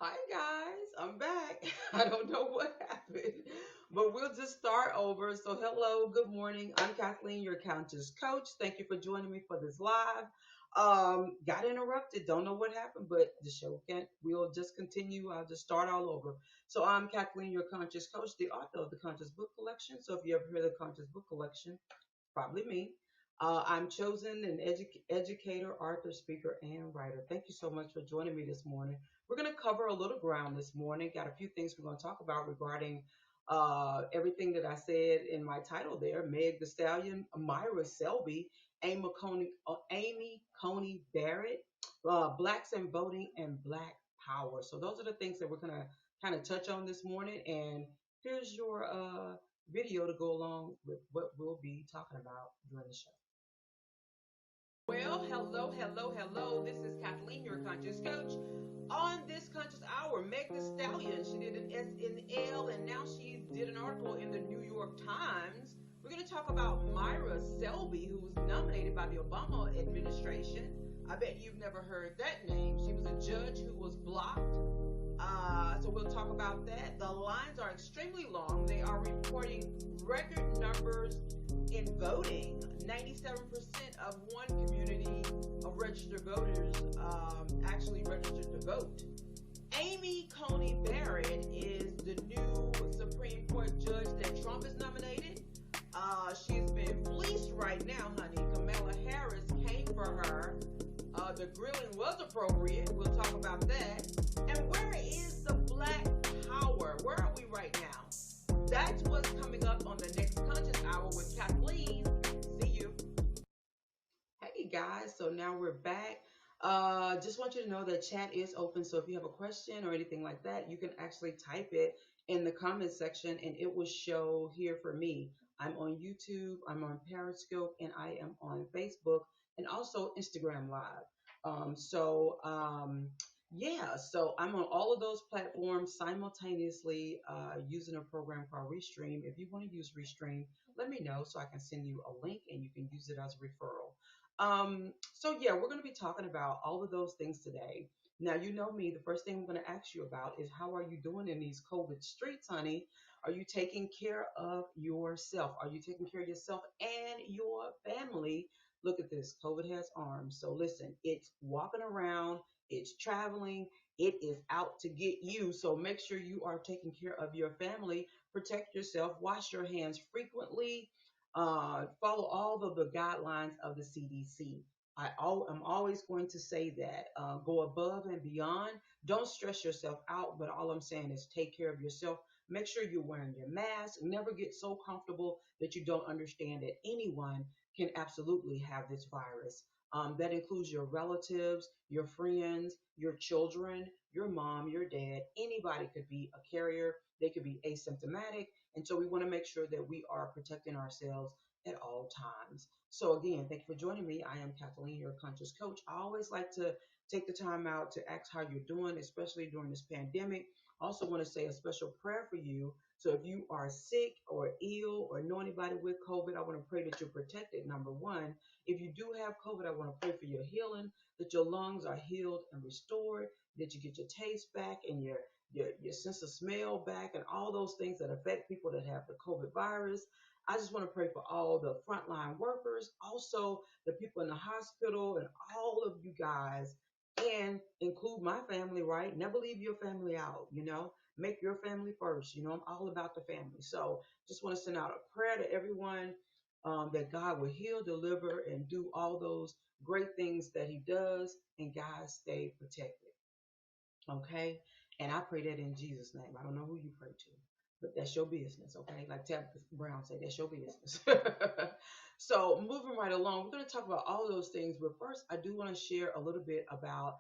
Hi guys, I'm back. I don't know what happened, but we'll just start over. So, hello, good morning. I'm Kathleen, your conscious coach. Thank you for joining me for this live. Got interrupted. Don't know what happened, but the show can't. We'll just continue. I'll just start all over. So, I'm Kathleen, your conscious coach, the author of the Conscious Book Collection. So, if you ever hear the Conscious Book Collection, probably me. I'm chosen an educator, author, speaker, and writer. Thank you so much for joining me this morning. We're going to cover a little ground this morning. Got a few things we're going to talk about regarding everything that I said in my title there. Meg the Stallion, Myra Selby, Amy Coney Barrett, Blacks and Voting, and Black Power. So those are the things that we're going to kind of touch on this morning. And here's your video to go along with what we'll be talking about during the show. Well, hello, hello, hello. This is Kathleen, your conscious coach. On this conscious hour, Meg the Stallion, she did an SNL and now she did an article in the New York Times. We're going to talk about Myra Selby, who was nominated by the Obama administration. I bet you've never heard that name. She was a judge who was blocked. So we'll talk about that. The lines are extremely long. They are reporting record numbers in voting. 97% of one community of registered voters actually registered to vote. Amy Coney Barrett is the new Supreme Court judge that Trump has nominated. She's been fleeced right now, honey. Kamala Harris came for her. The grilling was appropriate. We'll talk about that. And where is the Black Power? Where are we right now? That's what's coming up on the next Conscious Hour with Kathleen. See you. Hey guys, so now we're back. Just want you to know that chat is open. So if you have a question or anything like that, you can actually type it in the comment section and it will show here for me. I'm on YouTube, I'm on Periscope, and I am on Facebook and also Instagram Live. Yeah, so I'm on all of those platforms simultaneously using a program called Restream. If you want to use Restream, let me know so I can send you a link and you can use it as a referral. So yeah, we're going to be talking about all of those things today. Now, you know me, the first thing I'm going to ask you about is how are you doing in these COVID streets, honey? Are you taking care of yourself? Are you taking care of yourself and your family? Look at this. COVID has arms. So listen, it's walking around, it's traveling, it is out to get you. So make sure you are taking care of your family, protect yourself, wash your hands frequently, follow all of the guidelines of the CDC. I'm always going to say that. Go above and beyond. Don't stress yourself out, but all I'm saying is take care of yourself. Make sure you're wearing your mask. Never get so comfortable that you don't understand that anyone can absolutely have this virus. That includes your relatives, your friends, your children, your mom, your dad. Anybody could be a carrier. They could be asymptomatic. And so we want to make sure that we are protecting ourselves at all times. So again, thank you for joining me. I am Kathleen, your conscious coach. I always like to take the time out to ask how you're doing, especially during this pandemic. I also want to say a special prayer for you. So if you are sick or ill or know anybody with COVID, I want to pray that you're protected. Number one, if you do have COVID, I want to pray for your healing, that your lungs are healed and restored, that you get your taste back and your sense of smell back and all those things that affect people that have the COVID virus. I just want to pray for all the frontline workers, also the people in the hospital, and all of you guys, and include my family, right? Never leave your family out, make your family first. I'm all about the family. So just want to send out a prayer to everyone that God will heal, deliver, and do all those great things that He does, and guys stay protected. Okay? And I pray that in Jesus' name. I don't know who you pray to, but that's your business, okay? Like Tabitha Brown said, that's your business. So moving right along, we're going to talk about all those things. But first, I do want to share a little bit about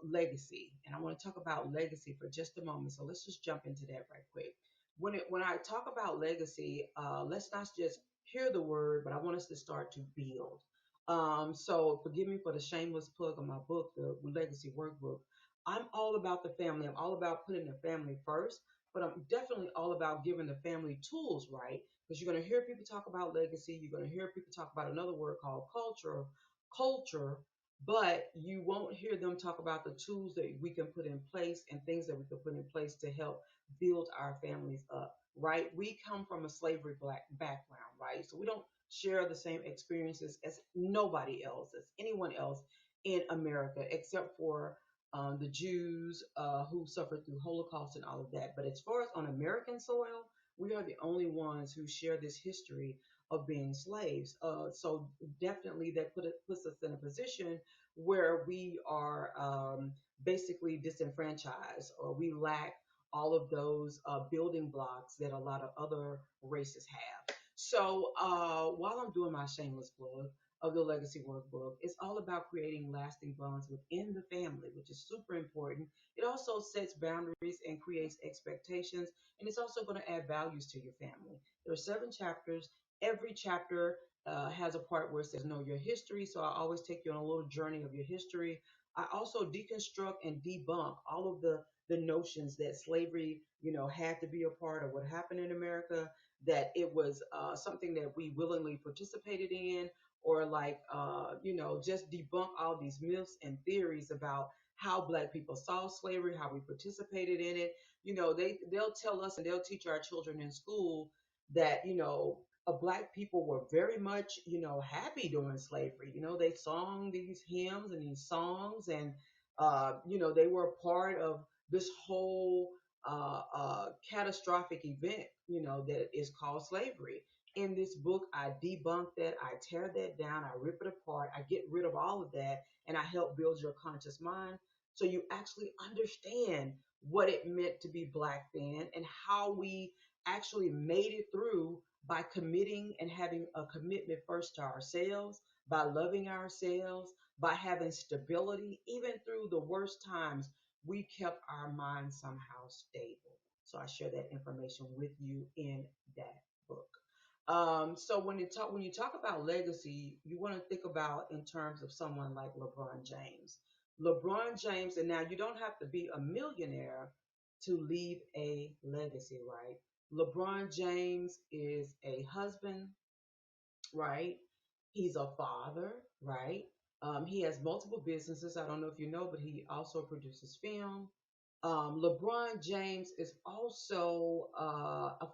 legacy. And I want to talk about legacy for just a moment. So let's just jump into that right quick. When I talk about legacy, let's not just hear the word, but I want us to start to build. So forgive me for the shameless plug of my book, the Legacy Workbook. I'm all about the family. I'm all about putting the family first, but I'm definitely all about giving the family tools, right? Because you're going to hear people talk about legacy. You're going to hear people talk about another word called culture. Culture. but you won't hear them talk about the tools that we can put in place and things that we can put in place to help build our families up, right? We come from a slavery black background, right? So we don't share the same experiences as nobody else, as anyone else in America, except for the Jews who suffered through Holocaust and all of that. But as far as on American soil, we are the only ones who share this history of being slaves. So definitely that puts us in a position where we are basically disenfranchised, or we lack all of those building blocks that a lot of other races have. So while I'm doing my shameless plug of the Legacy Workbook, it's all about creating lasting bonds within the family, which is super important. It also sets boundaries and creates expectations, and it's also going to add values to your family. There are 7 chapters. Every chapter has a part where it says know your history. So I always take you on a little journey of your history. I also deconstruct and debunk all of the notions that slavery, had to be a part of what happened in America, that it was something that we willingly participated in, or like, just debunk all these myths and theories about how Black people saw slavery, how we participated in it. They'll tell us and they'll teach our children in school that Black people were very much, happy during slavery. They sung these hymns and these songs, and they were a part of this whole catastrophic event, that is called slavery. In this book, I debunk that, I tear that down, I rip it apart, I get rid of all of that, and I help build your conscious mind so you actually understand what it meant to be Black then, and how we actually made it through by committing and having a commitment first to ourselves, by loving ourselves, by having stability. Even through the worst times, we kept our minds somehow stable. So I share that information with you in that book. So when you talk about legacy, you want to think about in terms of someone like LeBron James. LeBron James, and now you don't have to be a millionaire to leave a legacy, right? LeBron James is a husband, right? He's a father, right? He has multiple businesses. I don't know if you know, but he also produces film. LeBron James is also a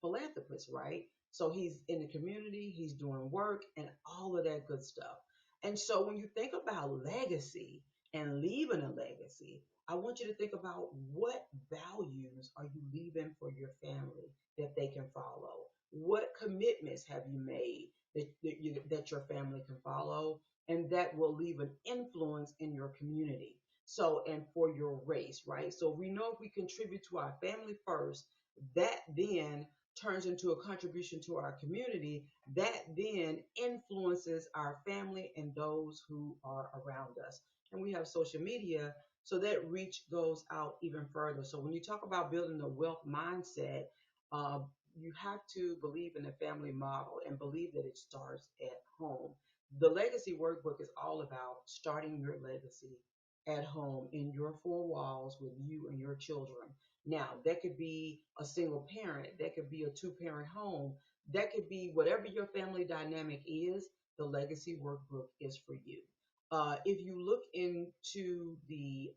philanthropist, right? So he's in the community, he's doing work, and all of that good stuff. And so when you think about legacy and leaving a legacy, I want you to think about what values are you leaving for your family that they can follow? What commitments have you made that your family can follow, and that will leave an influence in your community? So, and for your race, right? So we know if we contribute to our family first, that then turns into a contribution to our community, that then influences our family and those who are around us. And we have social media, so that reach goes out even further. So when you talk about building a wealth mindset, uh, you have to believe in the family model and believe that it starts at home. The Legacy Workbook is all about starting your legacy at home in your 4 walls with you and your children. Now, that could be a single parent, that could be a two-parent home, that could be whatever your family dynamic is. The Legacy Workbook is for you. If you look into the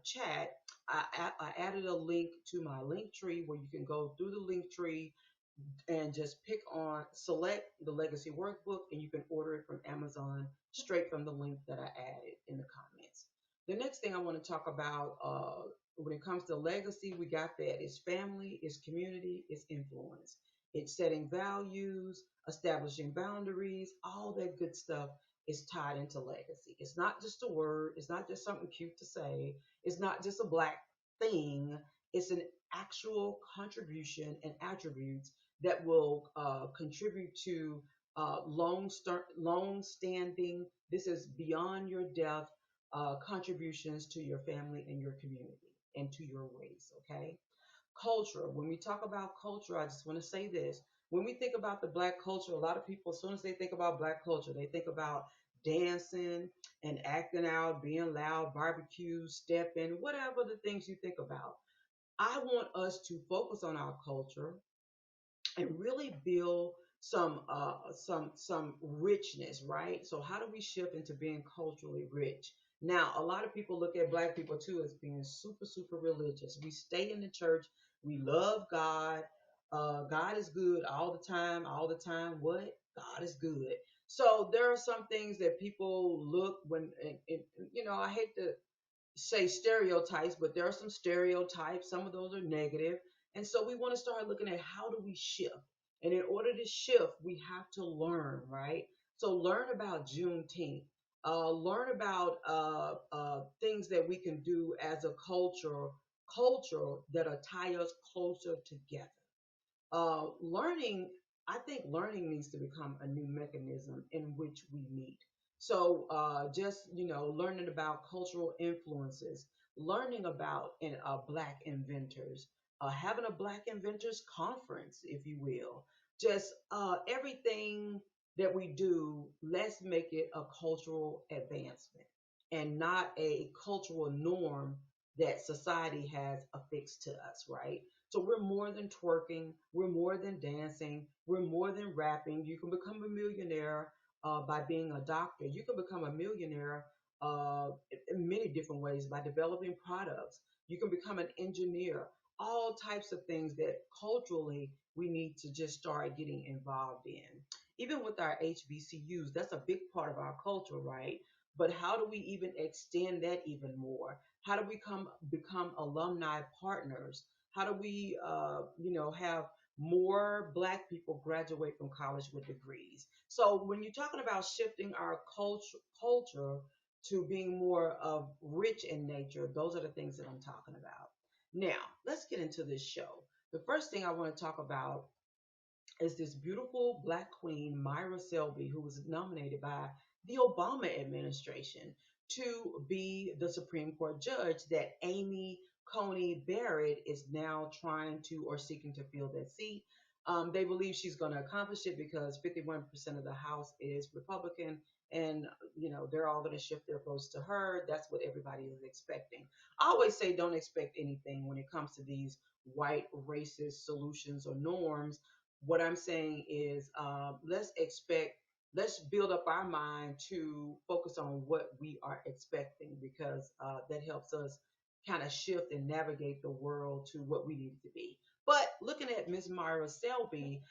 chat, I added a link to my link tree where you can go through the link tree and just select the Legacy Workbook, and you can order it from Amazon straight from the link that I added in the comments. The next thing I want to talk about when it comes to legacy, we got that it's family, it's community, it's influence. It's setting values, establishing boundaries, all that good stuff is tied into legacy. It's not just a word, it's not just something cute to say, it's not just a Black thing, it's an actual contribution and attributes that will contribute to long standing, this is beyond your death, contributions to your family and your community and to your race, okay? Culture. When we talk about culture, I just want to say this. When we think about the Black culture, a lot of people, as soon as they think about Black culture, they think about dancing and acting out, being loud, barbecue, stepping, whatever the things you think about. I want us to focus on our culture and really build some richness, right? So how do we shift into being culturally rich? Now, a lot of people look at black people too as being super, super religious. We stay in the church, we love God. God is good all the time, all the time. What? God is good. So there are some things that people look when, I hate to say stereotypes, but there are some stereotypes. Some of those are negative. And so we want to start looking at how do we shift. And in order to shift, we have to learn, right? So learn about Juneteenth. Learn about things that we can do as a culture that'll tie us closer together. Learning, I think learning needs to become a new mechanism in which we meet. So just, learning about cultural influences, learning about Black inventors, having a Black inventors conference, if you will. Just everything that we do, let's make it a cultural advancement and not a cultural norm that society has affixed to us, right? So we're more than twerking, we're more than dancing, we're more than rapping. You can become a millionaire by being a doctor. You can become a millionaire in many different ways by developing products. You can become an engineer. All types of things that culturally we need to just start getting involved in. Even with our HBCUs, that's a big part of our culture, right? But how do we even extend that even more? How do we become alumni partners? How do we, have more Black people graduate from college with degrees? So when you're talking about shifting our culture to being more of rich in nature, those are the things that I'm talking about. Now, let's get into this show. The first thing I want to talk about is this beautiful Black queen, Myra Selby, who was nominated by the Obama administration to be the Supreme Court judge that Amy Coney Barrett is now trying to or seeking to fill that seat. They believe she's going to accomplish it because 51% of the House is Republican, and they're all going to shift their votes to her. That's what everybody is expecting. I always say don't expect anything when it comes to these white racist solutions or norms. What I'm saying is, let's build up our mind to focus on what we are expecting because that helps us kind of shift and navigate the world to what we need it to be. But looking at Miss Myra Selby,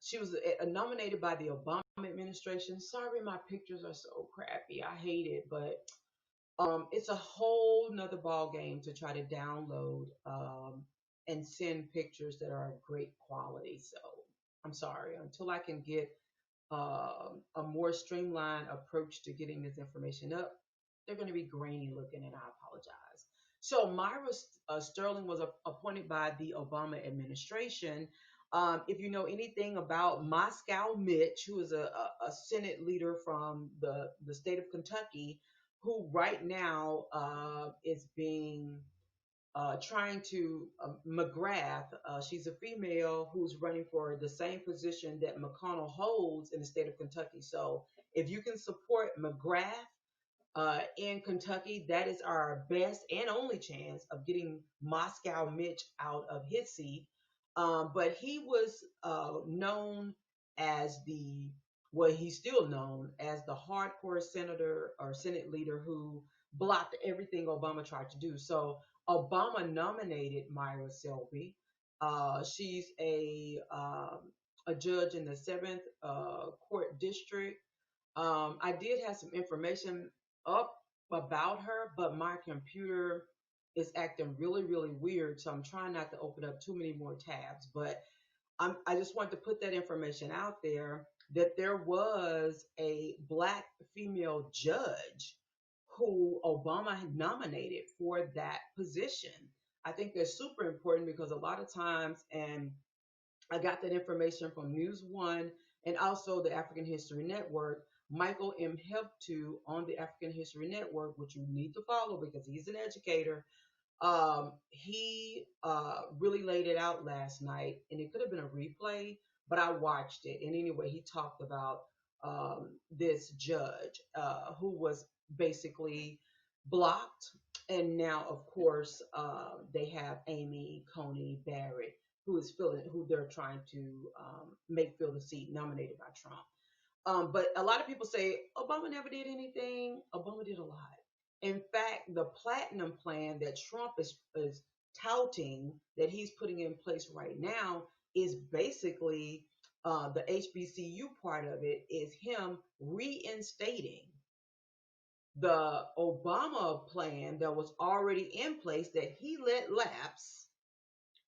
she was nominated by the Obama administration. Sorry, my pictures are so crappy. I hate it, but it's a whole nother ball game to try to download and send pictures that are of great quality. So I'm sorry, until I can get a more streamlined approach to getting this information up, they're going to be grainy looking, and I apologize. So Myra Sterling was appointed by the Obama administration. If you know anything about Moscow Mitch, who is a Senate leader from the state of Kentucky, who right now is being trying to McGrath. She's a female who's running for the same position that McConnell holds in the state of Kentucky. So if you can support McGrath in Kentucky, that is our best and only chance of getting Moscow Mitch out of his seat. But he was known as he's still known as the hardcore senator or Senate leader who blocked everything Obama tried to do. So Obama nominated Myra Selby. She's a judge in the Seventh Court District. I did have some information up about her, but my computer is acting really, really weird. So I'm trying not to open up too many more tabs. But I just want to put that information out there that there was a Black female judge who Obama had nominated for that position. I think that's super important because a lot of times, and I got that information from News One and also the African History Network. Michael M. Helptu on the African History Network, which you need to follow because he's an educator. He really laid it out last night, and it could have been a replay, but I watched it. And anyway, he talked about this judge who was basically blocked. And now, of course, they have Amy Coney Barrett who they're trying to make fill the seat nominated by Trump. But a lot of people say Obama never did anything. Obama did a lot. In fact, the platinum plan that Trump is touting that he's putting in place right now is basically the HBCU part of it is him reinstating the Obama plan that was already in place that he let lapse.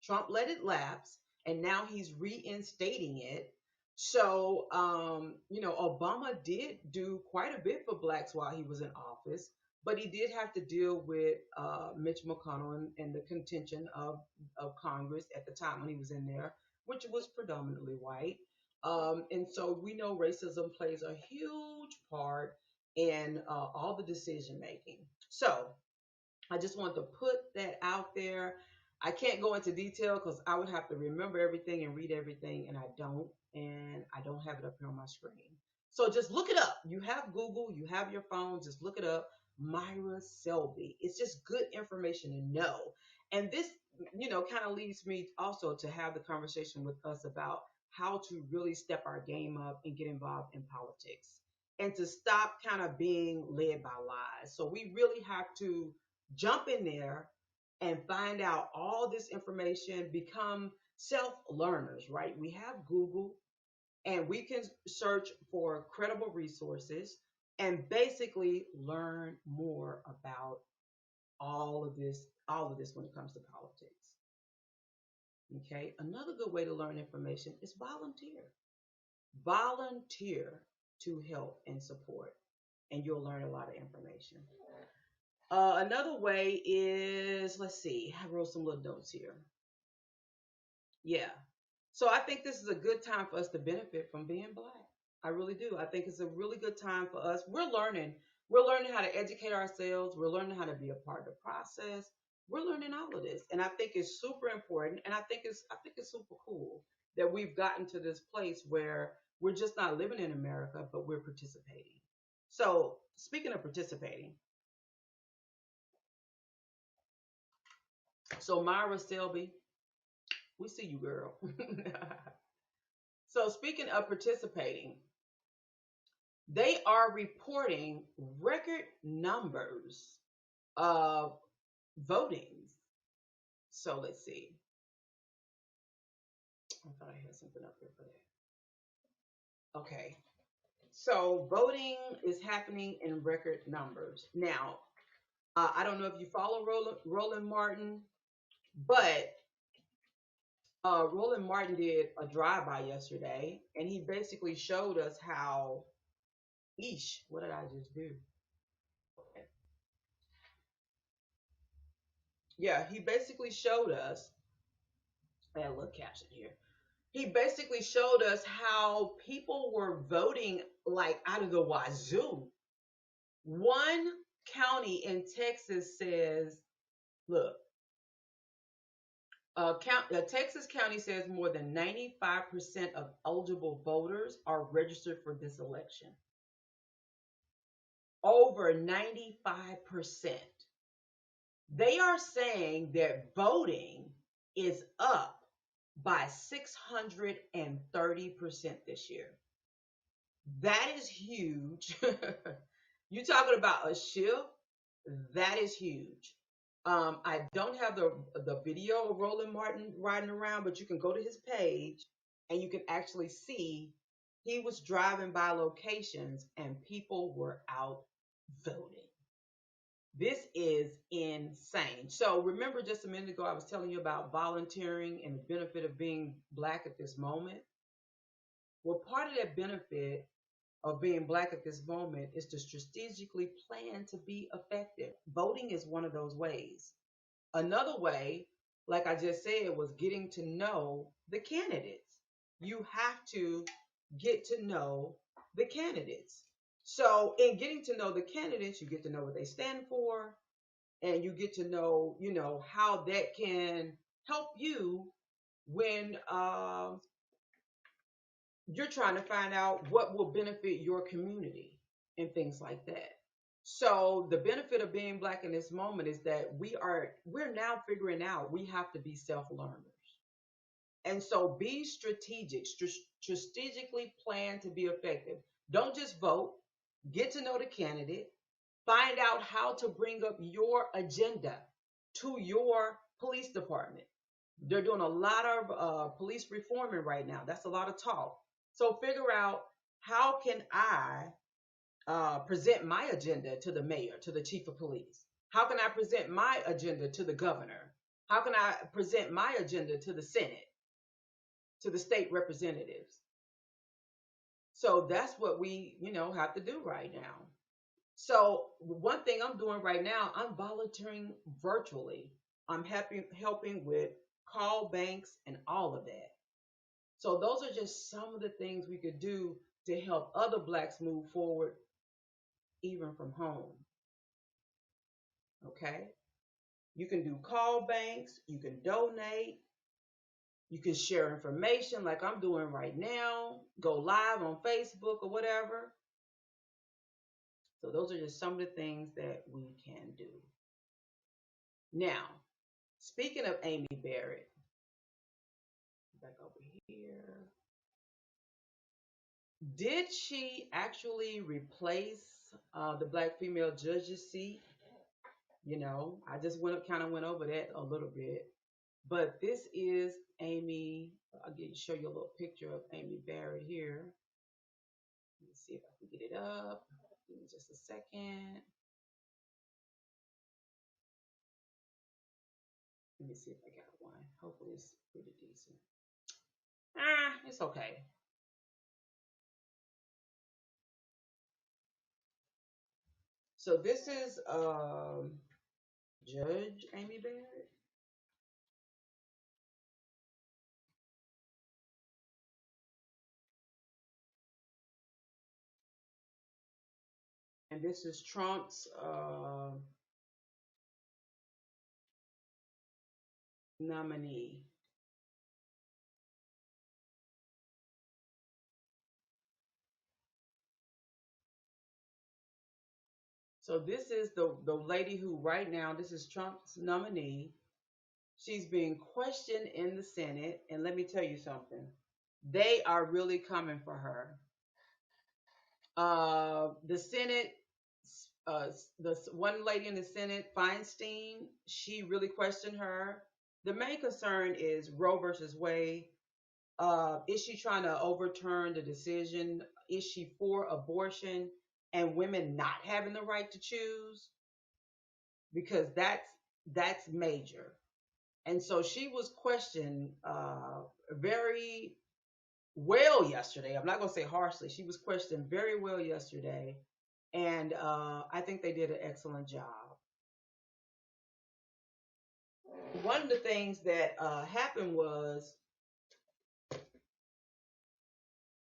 Trump let it lapse, and now he's reinstating it. So, Obama did do quite a bit for blacks while he was in office, but he did have to deal with Mitch McConnell and the contention of Congress at the time when he was in there, which was predominantly white. And so we know racism plays a huge part in all the decision making. So, I just want to put that out there. I can't go into detail because I would have to remember everything and read everything, and I don't have it up here on my screen. So just look it up. You have Google, you have your phone, just look it up. Myra Selby. It's just good information to know. And this, kind of leads me also to have the conversation with us about how to really step our game up and get involved in politics and to stop kind of being led by lies. So we really have to jump in there and find out all this information, become self learners, right? We have Google and we can search for credible resources and basically learn more about all of this when it comes to politics. Okay. Another good way to learn information is volunteer. Volunteer to help and support, and you'll learn a lot of information. Another way is, let's see, I wrote some little notes here. Yeah. So I think this is a good time for us to benefit from being black. I really do. I think it's a really good time for us. We're learning. We're learning how to educate ourselves. We're learning how to be a part of the process. We're learning all of this. And I think it's super important. And I think it's super cool that we've gotten to this place where we're just not living in America, but we're participating. So speaking of participating, so Myra Selby, we see you, girl. So speaking of participating, they are reporting record numbers of votings. So let's see. I thought I had something up here for that. Okay. So voting is happening in record numbers. Now, I don't know if you follow Roland Martin, but Roland Martin did a drive-by yesterday, and he basically showed us how, what did I just do? Okay. Yeah, he basically showed us, I had a little caption here. He basically showed us how people were voting like out of the wazoo. One county in Texas says, look, Texas County says more than 95% of eligible voters are registered for this election. Over 95%. They are saying that voting is up by 630% this year. That is huge. You're talking about a shift. That is huge. I don't have the video of Roland Martin riding around, but you can go to his page and you can actually see he was driving by locations and people were out voting. This is insane. So remember just a minute ago, I was telling you about volunteering and the benefit of being black at this moment. Well, part of that benefit of being black at this moment is to strategically plan to be effective. Voting is one of those ways. Another way, like I just said, was getting to know the candidates. You have to get to know the candidates. So in getting to know the candidates, you get to know what they stand for, and you get to know, how that can help you when you're trying to find out what will benefit your community and things like that. So the benefit of being black in this moment is that we're now figuring out we have to be self-learners. And so be strategic, strategically plan to be effective. Don't just vote, get to know the candidate, find out how to bring up your agenda to your police department. They're doing a lot of police reforming right now. That's a lot of talk. So figure out, how can I present my agenda to the mayor, to the chief of police? How can I present my agenda to the governor? How can I present my agenda to the Senate, to the state representatives? So that's what we, have to do right now. So one thing I'm doing right now, I'm volunteering virtually. I'm helping with call banks and all of that. So those are just some of the things we could do to help other blacks move forward, even from home. Okay? You can do call banks, you can donate, you can share information like I'm doing right now, go live on Facebook or whatever. So those are just some of the things that we can do. Now, speaking of Amy Barrett, back over here. Did she actually replace the black female judge's seat? I just kind of went over that a little bit. But this is Amy. I'll show you a little picture of Amy Barrett here. Let me see if I can get it up. Give me just a second. Let me see if I got one. Hopefully it's pretty decent. It's okay. So this is Judge Amy Barrett. And this is Trump's nominee. So this is the lady who right now, this is Trump's nominee. She's being questioned in the Senate. And let me tell you something. They are really coming for her. The Senate, the one lady in the Senate, Feinstein, she really questioned her. The main concern is Roe versus Wade. Is she trying to overturn the decision? Is she for abortion and women not having the right to choose? Because that's major. And so she was questioned very well yesterday. I'm not going to say harshly. She was questioned very well yesterday. And I think they did an excellent job. One of the things that happened was,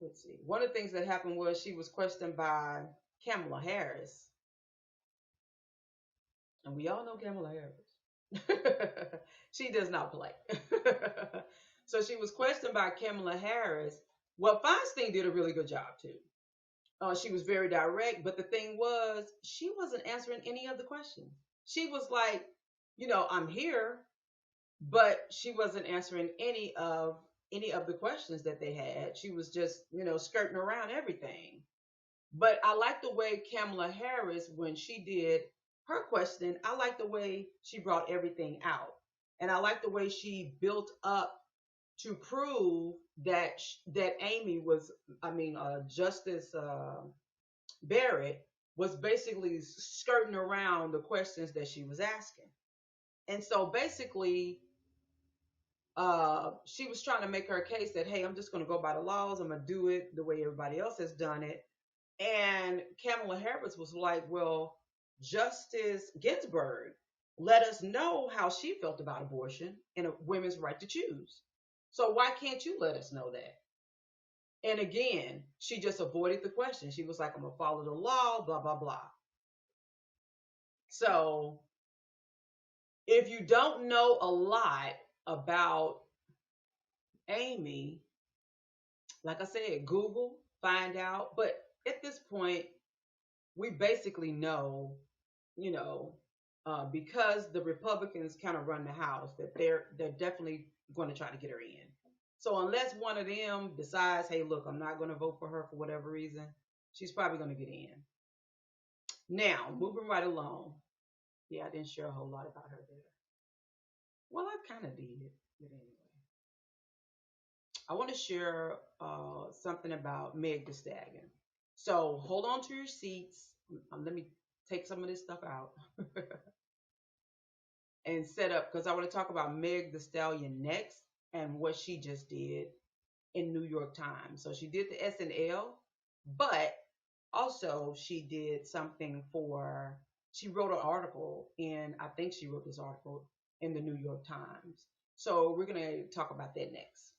let's see, one of the things that happened was she was questioned by Kamala Harris. And we all know Kamala Harris. She does not play. So she was questioned by Kamala Harris. Well, Feinstein did a really good job too. She was very direct, but the thing was, she wasn't answering any of the questions. She was like, I'm here, but she wasn't answering any of the questions that they had. She was just, skirting around everything. But I like the way Kamala Harris, when she did her question, I like the way she brought everything out. And I like the way she built up to prove that Amy was, Justice Barrett was basically skirting around the questions that she was asking. And so basically, she was trying to make her case that, hey, I'm just going to go by the laws. I'm going to do it the way everybody else has done it. And Kamala Harris was like, well, Justice Ginsburg let us know how she felt about abortion and a women's right to choose. So why can't you let us know that? And again, she just avoided the question. She was like, I'm going to follow the law, blah, blah, blah. So if you don't know a lot about Amy, like I said, Google, find out. But at this point, we basically know, because the Republicans kind of run the House, that they're definitely going to try to get her in. So unless one of them decides, hey, look, I'm not going to vote for her for whatever reason, she's probably going to get in. Now, moving right along. Yeah, I didn't share a whole lot about her there. Well, I kind of did, but anyway. I want to share something about Meg the Stallion. So hold on to your seats. Let me take some of this stuff out and set up because I want to talk about Meg the Stallion next and what she just did in New York Times. So she did the SNL, but also she did something for, she wrote an article in, I think she wrote this article in the New York Times. So we're going to talk about that next.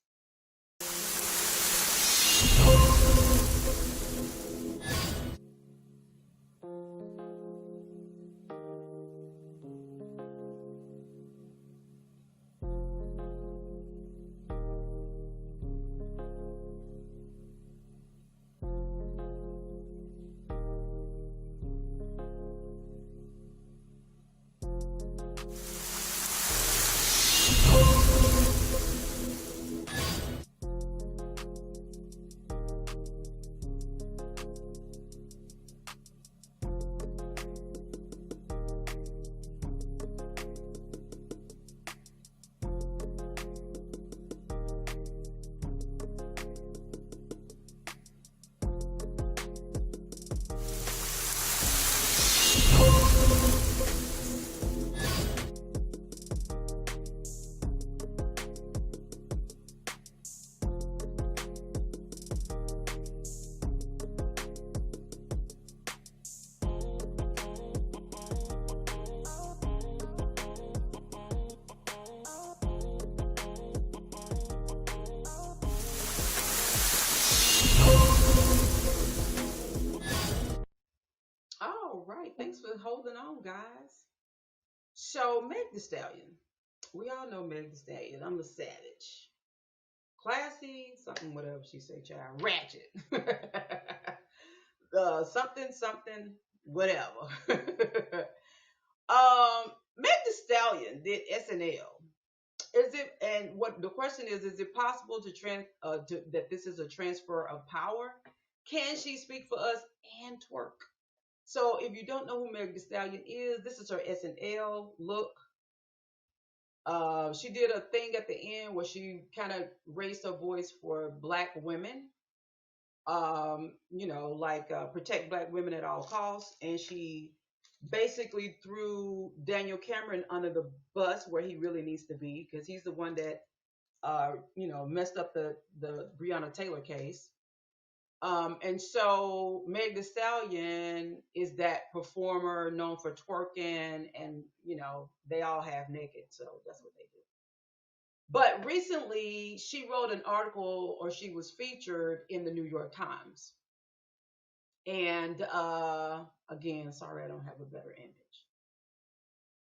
All right, thanks for holding on, guys. So, Meg the Stallion. We all know Meg the Stallion. I'm the savage. Classy, something, whatever she say, child. Ratchet. Something, something, whatever. Meg the Stallion did SNL. Is it, and what the question is it possible that this is a transfer of power? Can she speak for us and twerk? So if you don't know who Meg the Stallion is, this is her SNL look. She did a thing at the end where she kind of raised her voice for black women. Like protect black women at all costs. And she basically threw Daniel Cameron under the bus where he really needs to be because he's the one that, messed up the Breonna Taylor case. And so Meg the Stallion is that performer known for twerking, and they all have naked, so that's what they do. But recently, she wrote an article, or she was featured in the New York Times. And again, sorry, I don't have a better image.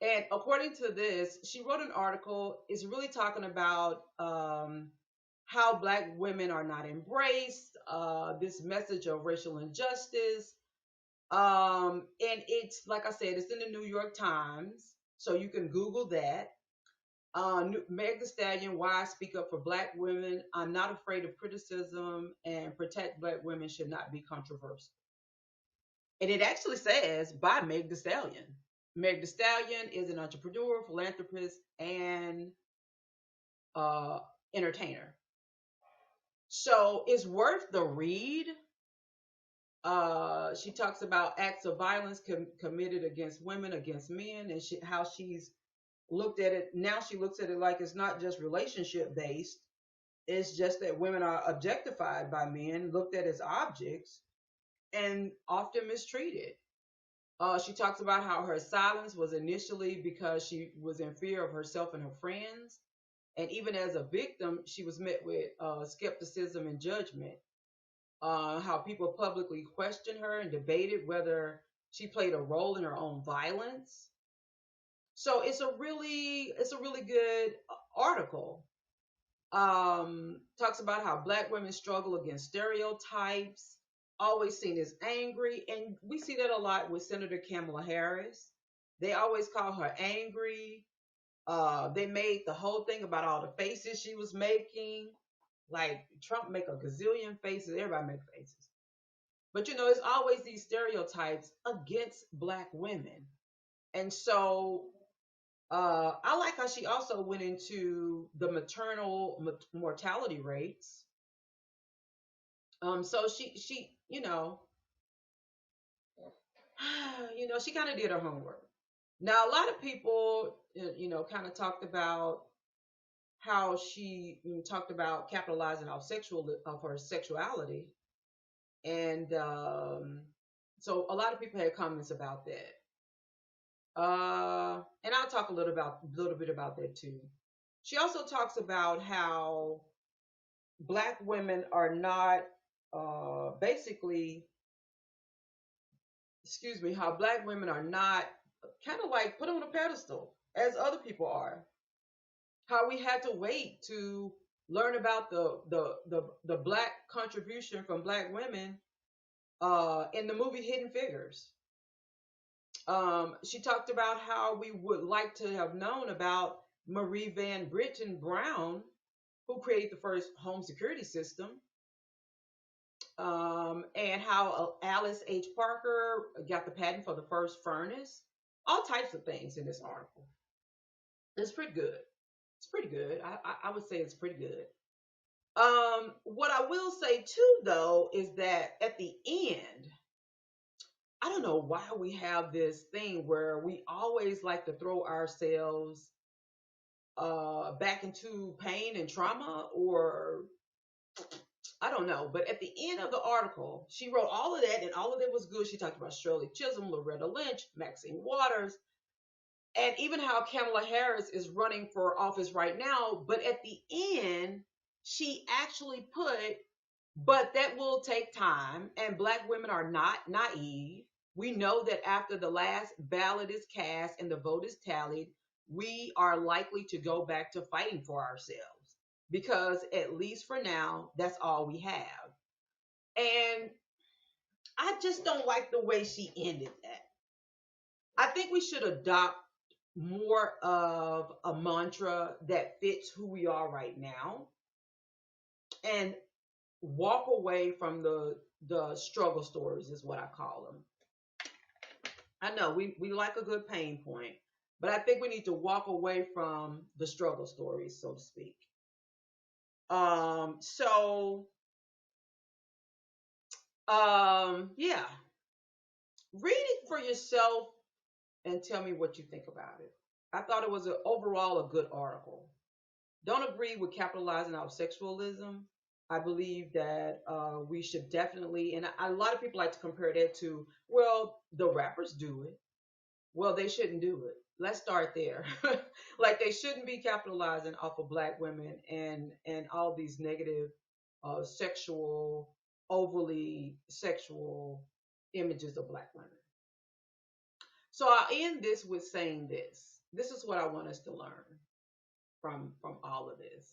And according to this, she wrote an article. Is really talking about how black women are not embraced, this message of racial injustice. And it's, like I said, it's in the New York Times, so you can Google that. Meg the Stallion, why I speak up for black women. I'm not afraid of criticism, and protect black women should not be controversial. And it actually says by Meg the Stallion. Meg the Stallion is an entrepreneur, philanthropist, and uh, entertainer. So it's worth the read. She talks about acts of violence committed against women, against men, and how she's looked at it. Now she looks at it like it's not just relationship based. It's just that women are objectified by men, looked at as objects, and often mistreated. She talks about how her silence was initially because she was in fear of herself and her friends. And even as a victim, she was met with skepticism and judgment. How people publicly questioned her and debated whether she played a role in her own violence. So it's a really good article. Talks about how black women struggle against stereotypes, always seen as angry, and we see that a lot with Senator Kamala Harris. They always call her angry. They made the whole thing about all the faces she was making. Like Trump make a gazillion faces, everybody make faces. But it's always these stereotypes against black women. And so I like how she also went into the maternal mortality rates. So she she kind of did her homework. Now a lot of people kind of talked about how she talked about capitalizing off her sexuality, and so a lot of people had comments about that. And I'll talk a little bit about that too. She also talks about how black women are not basically, excuse me, how black women are not kind of like put on a pedestal as other people are. How we had to wait to learn about the black contribution from black women in the movie Hidden Figures. She talked about how we would like to have known about Marie Van Brittan Brown, who created the first home security system, and how Alice H. Parker got the patent for the first furnace. All types of things in this article. It's pretty good. It's pretty good. I would say it's pretty good. What I will say too, though, is that at the end, I don't know why we have this thing where we always like to throw ourselves back into pain and trauma, or I don't know. But at the end of the article, she wrote all of that, and all of it was good. She talked about Shirley Chisholm, Loretta Lynch, Maxine Waters, and even how Kamala Harris is running for office right now. But at the end, she actually put, but that will take time, and black women are not naive. We know that after the last ballot is cast and the vote is tallied, we are likely to go back to fighting for ourselves, because at least for now, that's all we have. And I just don't like the way she ended that. I think we should adopt more of a mantra that fits who we are right now, and walk away from the struggle stories, is what I call them. I know we like a good pain point, but I think we need to walk away from the struggle stories, so to speak. So yeah, read it for yourself and tell me what you think about it. I thought it was overall a good article. Don't agree with capitalizing our sexualism. I believe that we should definitely, and a lot of people like to compare that to, well, the rappers do it. Well, they shouldn't do it. Let's start there. Like they shouldn't be capitalizing off of black women and all these negative sexual, overly sexual images of black women. So I'll end this with saying this. This is what I want us to learn from all of this.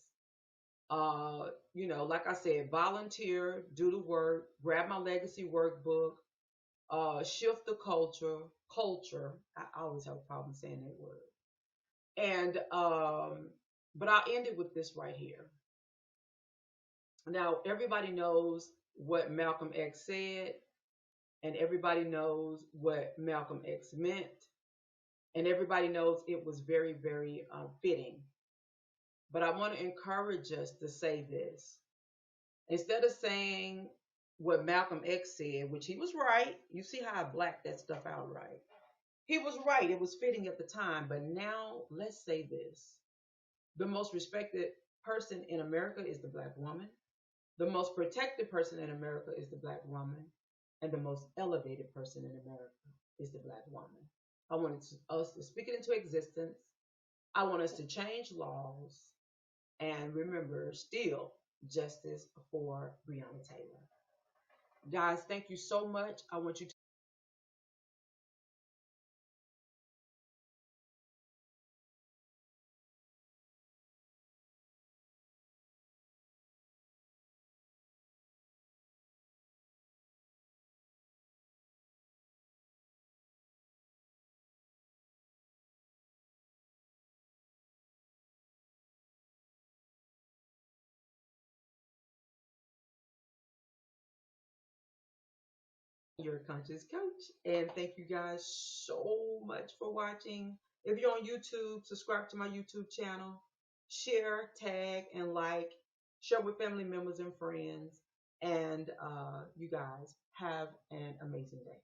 Like I said, volunteer, do the work, grab my legacy workbook, shift the culture. I always have a problem saying that word. And but I'll end it with this right here. Now everybody knows what Malcolm X said, and everybody knows what Malcolm X meant, and everybody knows it was very, very fitting. But I want to encourage us to say this. Instead of saying what Malcolm X said, which he was right, you see how I blacked that stuff out, right? He was right. It was fitting at the time. But now let's say this. The most respected person in America is the black woman. The most protected person in America is the black woman. And the most elevated person in America is the black woman. I want us to speak it into existence. I want us to change laws. And remember, still justice for Breonna Taylor. Guys, thank you so much. I want you to your conscious coach. And thank you guys so much for watching. If you're on YouTube, subscribe to my YouTube channel, share, tag, and like, share with family members and friends. And you guys have an amazing day.